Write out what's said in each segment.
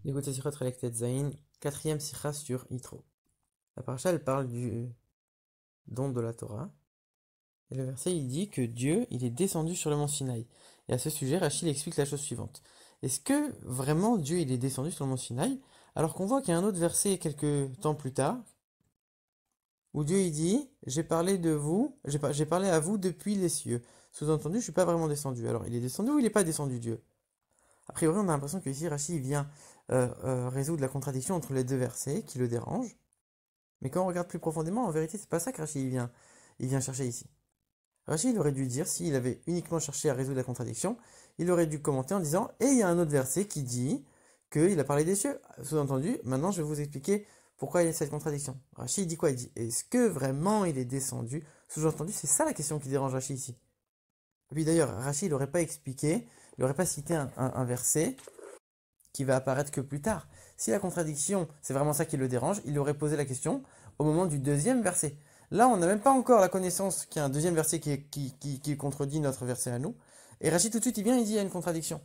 Écoutez Sirot Relektet Zain, quatrième sikha sur Yitro. La paracha, elle parle du don de la Torah. Et le verset, il dit que Dieu, il est descendu sur le mont Sinaï. Et à ce sujet, Rachid explique la chose suivante. Est-ce que vraiment Dieu, il est descendu sur le mont Sinaï, alors qu'on voit qu'il y a un autre verset quelques temps plus tard, où Dieu, il dit, j'ai parlé de vous, j'ai parlé à vous depuis les cieux. Sous-entendu, je suis pas vraiment descendu. Alors, il est descendu ou il n'est pas descendu, Dieu? A priori, on a l'impression que ici, Rachid vient résoudre la contradiction entre les deux versets qui le dérangent. Mais quand on regarde plus profondément, en vérité, c'est pas ça que Rachid il vient chercher ici. Rachid il aurait dû dire, s'il avait uniquement cherché à résoudre la contradiction, il aurait dû commenter en disant, et il y a un autre verset qui dit qu'il a parlé des cieux. Sous-entendu, maintenant je vais vous expliquer pourquoi il y a cette contradiction. Rachid dit quoi? Il dit, est-ce que vraiment il est descendu? Sous-entendu, c'est ça la question qui dérange Rachid ici. Et puis d'ailleurs, Rachid il n'aurait pas expliqué, il n'aurait pas cité un verset qui va apparaître que plus tard. Si la contradiction, c'est vraiment ça qui le dérange, il aurait posé la question au moment du deuxième verset. Là, on n'a même pas encore la connaissance qu'il y a un deuxième verset qui contredit notre verset à nous. Et Rachid tout de suite, il vient, il dit il y a une contradiction.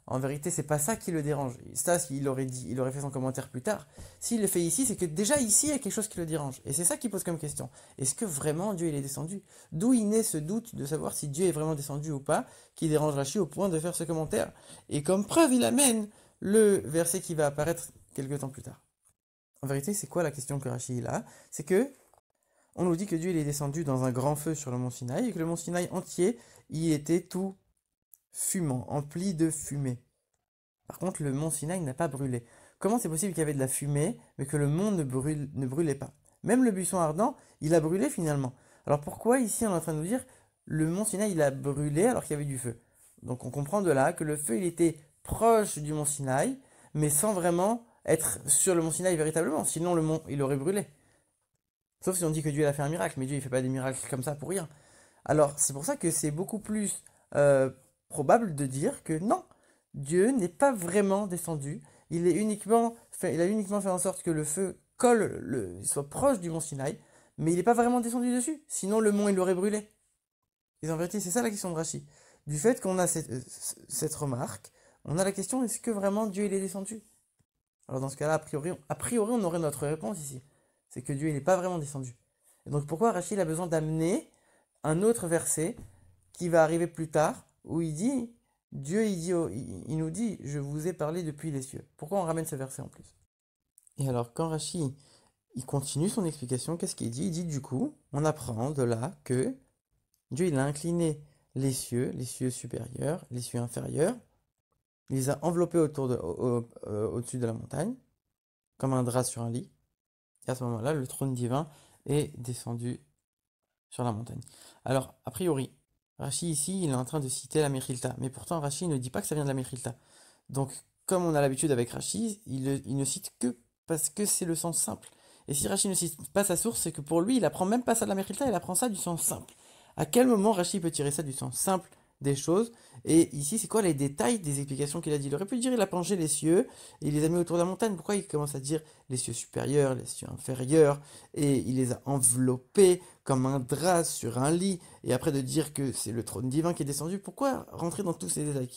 En vérité, c'est pas ça qui le dérange. Ça, il aurait dit, il aurait fait son commentaire plus tard. S'il le fait ici, c'est que déjà ici, il y a quelque chose qui le dérange. Et c'est ça qu'il pose comme question. Est-ce que vraiment Dieu il est descendu? D'où il naît ce doute de savoir si Dieu est vraiment descendu ou pas, qui dérange Rachid au point de faire ce commentaire. Et comme preuve, il amène le verset qui va apparaître quelques temps plus tard. En vérité, c'est quoi la question que Rachid a? C'est que on nous dit que Dieu il est descendu dans un grand feu sur le mont Sinaï et que le mont Sinaï entier, il était tout fumant, empli de fumée. Par contre, le mont Sinaï n'a pas brûlé. Comment c'est possible qu'il y avait de la fumée, mais que le mont ne brûlait pas? Même le buisson ardent, il a brûlé finalement. Alors pourquoi ici on est en train de nous dire le mont Sinaï il a brûlé alors qu'il y avait du feu? Donc on comprend de là que le feu il était proche du mont Sinaï, mais sans vraiment être sur le mont Sinaï véritablement. Sinon le mont il aurait brûlé. Sauf si on dit que Dieu a fait un miracle, mais Dieu il fait pas des miracles comme ça pour rien. Alors, c'est pour ça que c'est beaucoup plus euh, probable de dire que non, Dieu n'est pas vraiment descendu. Il a uniquement fait en sorte que le feu soit proche du mont Sinaï, mais il n'est pas vraiment descendu dessus. Sinon, le mont, il l'aurait brûlé. Et en vérité, c'est ça la question de Rachi. Du fait qu'on a cette remarque, on a la question, est-ce que vraiment Dieu, il est descendu? Alors, dans ce cas-là, a priori, on aurait notre réponse ici. C'est que Dieu, il n'est pas vraiment descendu. Et donc, pourquoi Rachid a besoin d'amener un autre verset qui va arriver plus tard, où il dit, Dieu, il nous dit, je vous ai parlé depuis les cieux. Pourquoi on ramène ce verset en plus? Et alors, quand Rachid, il continue son explication, qu'est-ce qu'il dit? Il dit, du coup, on apprend de là que Dieu, il a incliné les cieux supérieurs, les cieux inférieurs, il les a enveloppés au-dessus de la montagne, comme un drap sur un lit. Et à ce moment-là, le trône divin est descendu sur la montagne. Alors, a priori, Rachi ici, il est en train de citer la Mechilta, mais pourtant Rachi ne dit pas que ça vient de la Mechilta. Donc, comme on a l'habitude avec Rachi, il ne cite que parce que c'est le sens simple. Et si Rachi ne cite pas sa source, c'est que pour lui, il apprend même pas ça de la Mechilta, il apprend ça du sens simple. À quel moment Rachi peut tirer ça du sens simple des choses? Et ici, c'est quoi les détails des explications qu'il a dit? Il aurait pu dire il a penché les cieux et il les a mis autour de la montagne. Pourquoi il commence à dire les cieux supérieurs, les cieux inférieurs, et il les a enveloppés comme un drap sur un lit, et après de dire que c'est le trône divin qui est descendu? Pourquoi rentrer dans tous ces détails?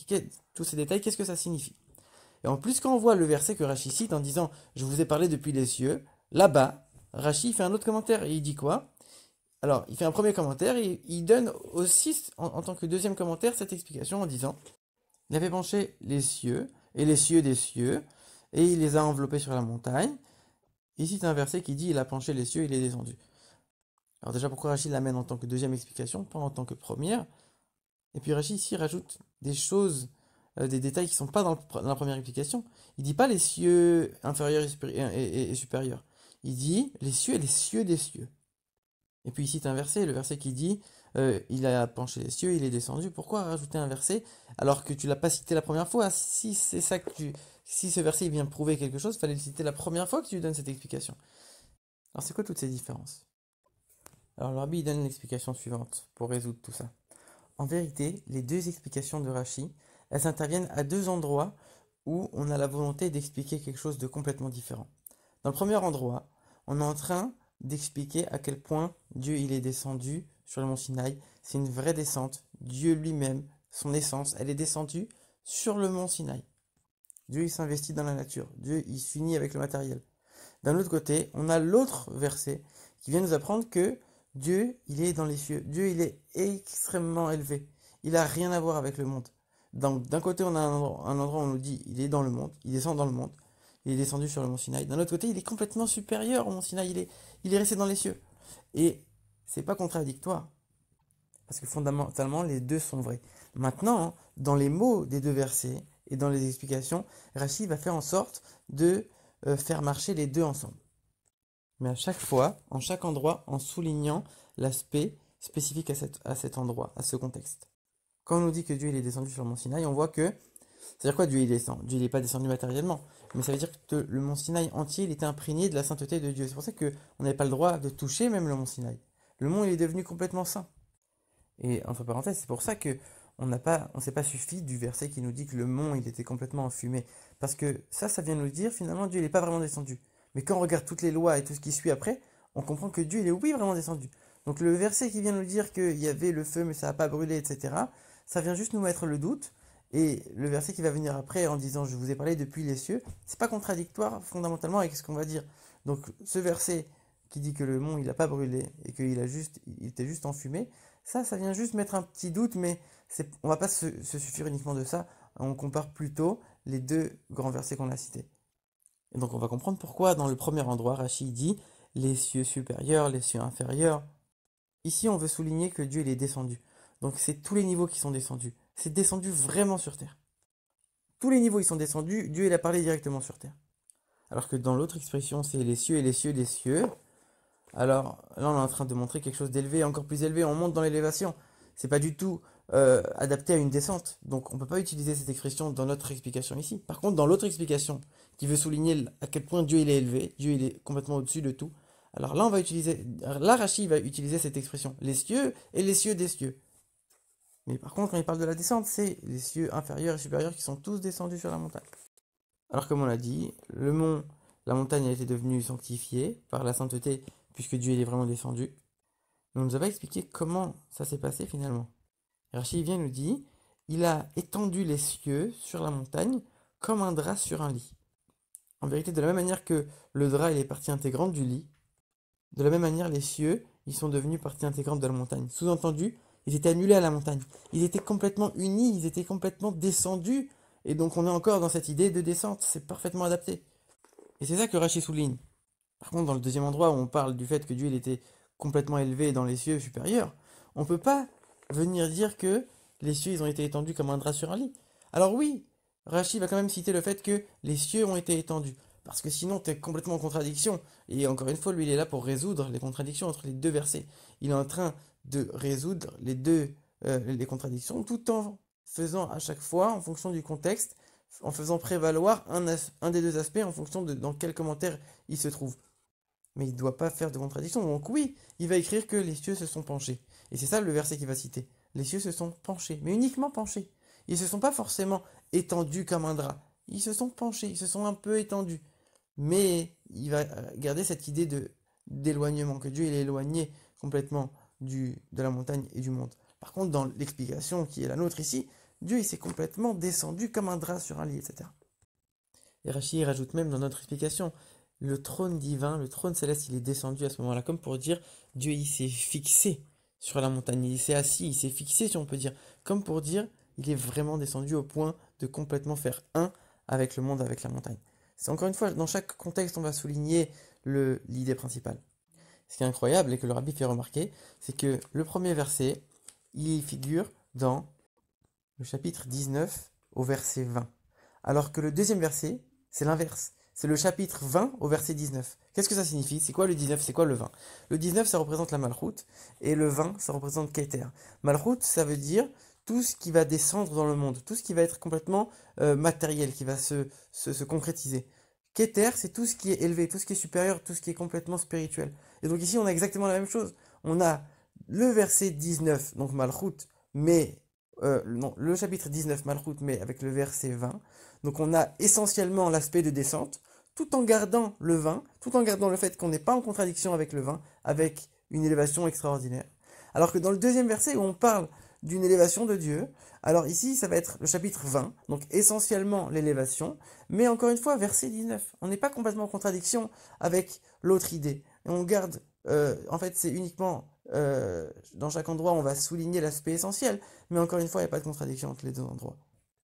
Tous ces détails, qu'est-ce que ça signifie? Et en plus, quand on voit le verset que Rachi cite en disant je vous ai parlé depuis les cieux, là-bas, Rachi fait un autre commentaire et il dit quoi? Alors, il fait un premier commentaire et il donne aussi, en tant que deuxième commentaire, cette explication en disant il avait penché les cieux et les cieux des cieux, et il les a enveloppés sur la montagne. Ici, c'est un verset qui dit il a penché les cieux, il est descendu. Alors déjà, pourquoi Rachid l'amène en tant que deuxième explication, pas en tant que première? Et puis Rachid ici rajoute des choses, des détails qui ne sont pas dans la première explication. Il dit pas les cieux inférieurs et supérieurs. Il dit les cieux et les cieux des cieux. Et puis il cite un verset, le verset qui dit il a penché les cieux, il est descendu. Pourquoi rajouter un verset alors que tu l'as pas cité la première fois? Si c'est ça si ce verset vient prouver quelque chose, il fallait le citer la première fois que tu lui donnes cette explication. Alors c'est quoi toutes ces différences? Alors le rabbi il donne l'explication suivante pour résoudre tout ça. En vérité, les deux explications de Rachi, elles interviennent à deux endroits où on a la volonté d'expliquer quelque chose de complètement différent. Dans le premier endroit, on est en train d'expliquer à quel point Dieu il est descendu sur le mont Sinaï. C'est une vraie descente. Dieu lui-même, son essence, elle est descendue sur le mont Sinaï. Dieu, il s'investit dans la nature. Dieu, il s'unit avec le matériel. D'un autre côté, on a l'autre verset qui vient nous apprendre que Dieu, il est dans les cieux. Dieu, il est extrêmement élevé. Il n'a rien à voir avec le monde. Donc, d'un côté, on a un endroit où on nous dit il est dans le monde, il descend dans le monde, il est descendu sur le mont Sinaï. D'un autre côté, il est complètement supérieur au mont Sinaï, il est resté dans les cieux. Et c'est pas contradictoire, parce que fondamentalement, les deux sont vrais. Maintenant, dans les mots des deux versets et dans les explications, Rachid va faire en sorte de faire marcher les deux ensemble. Mais à chaque fois, en chaque endroit, en soulignant l'aspect spécifique à cet endroit, à ce contexte. Quand on nous dit que Dieu il est descendu sur le mont Sinaï, on voit que... C'est-à-dire quoi Dieu il descend? Dieu il n'est pas descendu matériellement, mais ça veut dire que le mont Sinaï entier il était imprégné de la sainteté de Dieu. C'est pour ça qu'on n'avait pas le droit de toucher même le mont Sinaï. Le mont il est devenu complètement saint. Et entre parenthèses, c'est pour ça que on s'est pas suffi du verset qui nous dit que le mont il était complètement enfumé. Parce que ça vient nous dire finalement Dieu il n'est pas vraiment descendu. Mais quand on regarde toutes les lois et tout ce qui suit après, on comprend que Dieu il est oui vraiment descendu. Donc le verset qui vient nous dire qu'il y avait le feu mais ça n'a pas brûlé, etc., ça vient juste nous mettre le doute. Et le verset qui va venir après en disant je vous ai parlé depuis les cieux, c'est pas contradictoire fondamentalement avec ce qu'on va dire. Donc ce verset qui dit que le mont il n'a pas brûlé et il était juste enfumé, ça vient juste mettre un petit doute, mais on va pas se suffire uniquement de ça. On compare plutôt les deux grands versets qu'on a cités. Et donc on va comprendre pourquoi dans le premier endroit, Rachid dit les cieux supérieurs, les cieux inférieurs. Ici, on veut souligner que Dieu il est descendu. Donc c'est tous les niveaux qui sont descendus. C'est descendu vraiment sur terre. Tous les niveaux ils sont descendus, Dieu il a parlé directement sur terre. Alors que dans l'autre expression, c'est les cieux et les cieux des cieux. Alors là, on est en train de montrer quelque chose d'élevé, encore plus élevé, on monte dans l'élévation. C'est pas du tout adapté à une descente. Donc on ne peut pas utiliser cette expression dans notre explication ici. Par contre, dans l'autre explication, qui veut souligner à quel point Dieu il est élevé, Dieu il est complètement au-dessus de tout. Alors là, Rachid va utiliser cette expression, les cieux et les cieux des cieux. Mais par contre, quand il parle de la descente, c'est les cieux inférieurs et supérieurs qui sont tous descendus sur la montagne. Alors comme on l'a dit, la montagne a été devenue sanctifiée par la sainteté, puisque Dieu il est vraiment descendu. Mais on ne nous a pas expliqué comment ça s'est passé finalement. Rachid vient nous dit, il a étendu les cieux sur la montagne comme un drap sur un lit. En vérité, de la même manière que le drap il est partie intégrante du lit, de la même manière les cieux, ils sont devenus partie intégrante de la montagne. Sous-entendu, ils étaient annulés à la montagne. Ils étaient complètement unis, ils étaient complètement descendus. Et donc on est encore dans cette idée de descente, c'est parfaitement adapté. Et c'est ça que Rachid souligne. Par contre, dans le deuxième endroit où on parle du fait que Dieu il était complètement élevé dans les cieux supérieurs, on ne peut pas venir dire que les cieux ils ont été étendus comme un drap sur un lit. Alors oui, Rachid va quand même citer le fait que les cieux ont été étendus. Parce que sinon, tu es complètement en contradiction. Et encore une fois, lui, il est là pour résoudre les contradictions entre les deux versets. Il est en train de résoudre les contradictions tout en faisant à chaque fois, en fonction du contexte, en faisant prévaloir un des deux aspects en fonction de dans quel commentaire il se trouve. Mais il ne doit pas faire de contradiction. Donc oui, il va écrire que les cieux se sont penchés. Et c'est ça le verset qu'il va citer. Les cieux se sont penchés, mais uniquement penchés. Ils ne se sont pas forcément étendus comme un drap. Ils se sont penchés, ils se sont un peu étendus. Mais il va garder cette idée d'éloignement, que Dieu il est éloigné complètement de la montagne et du monde. Par contre, dans l'explication qui est la nôtre ici, Dieu il s'est complètement descendu comme un drap sur un lit, etc. Et Rachid rajoute même dans notre explication, le trône divin, le trône céleste, il est descendu à ce moment-là, comme pour dire, Dieu il s'est fixé sur la montagne, il s'est assis, il s'est fixé, si on peut dire, comme pour dire, il est vraiment descendu au point de complètement faire un avec le monde, avec la montagne. C'est encore une fois, dans chaque contexte, on va souligner l'idée principale. Ce qui est incroyable et que le rabbi fait remarquer, c'est que le premier verset, il figure dans le chapitre 19 au verset 20. Alors que le deuxième verset, c'est l'inverse. C'est le chapitre 20 au verset 19. Qu'est-ce que ça signifie? C'est quoi le 19? C'est quoi le 20? Le 19, ça représente la Malchoute, et le 20, ça représente Keter. Malchoute, ça veut dire tout ce qui va descendre dans le monde, tout ce qui va être complètement matériel, qui va se concrétiser. Keter, c'est tout ce qui est élevé, tout ce qui est supérieur, tout ce qui est complètement spirituel. Et donc ici, on a exactement la même chose. On a le verset 19, donc Malchoute, mais... non, le chapitre 19, Malchoute, mais avec le verset 20. Donc on a essentiellement l'aspect de descente, tout en gardant le 20, tout en gardant le fait qu'on n'est pas en contradiction avec le 20, avec une élévation extraordinaire. Alors que dans le deuxième verset où on parle d'une élévation de Dieu. Alors ici, ça va être le chapitre 20, donc essentiellement l'élévation, mais encore une fois, verset 19. On n'est pas complètement en contradiction avec l'autre idée. Et on garde, en fait, c'est uniquement, dans chaque endroit, on va souligner l'aspect essentiel, mais encore une fois, il n'y a pas de contradiction entre les deux endroits.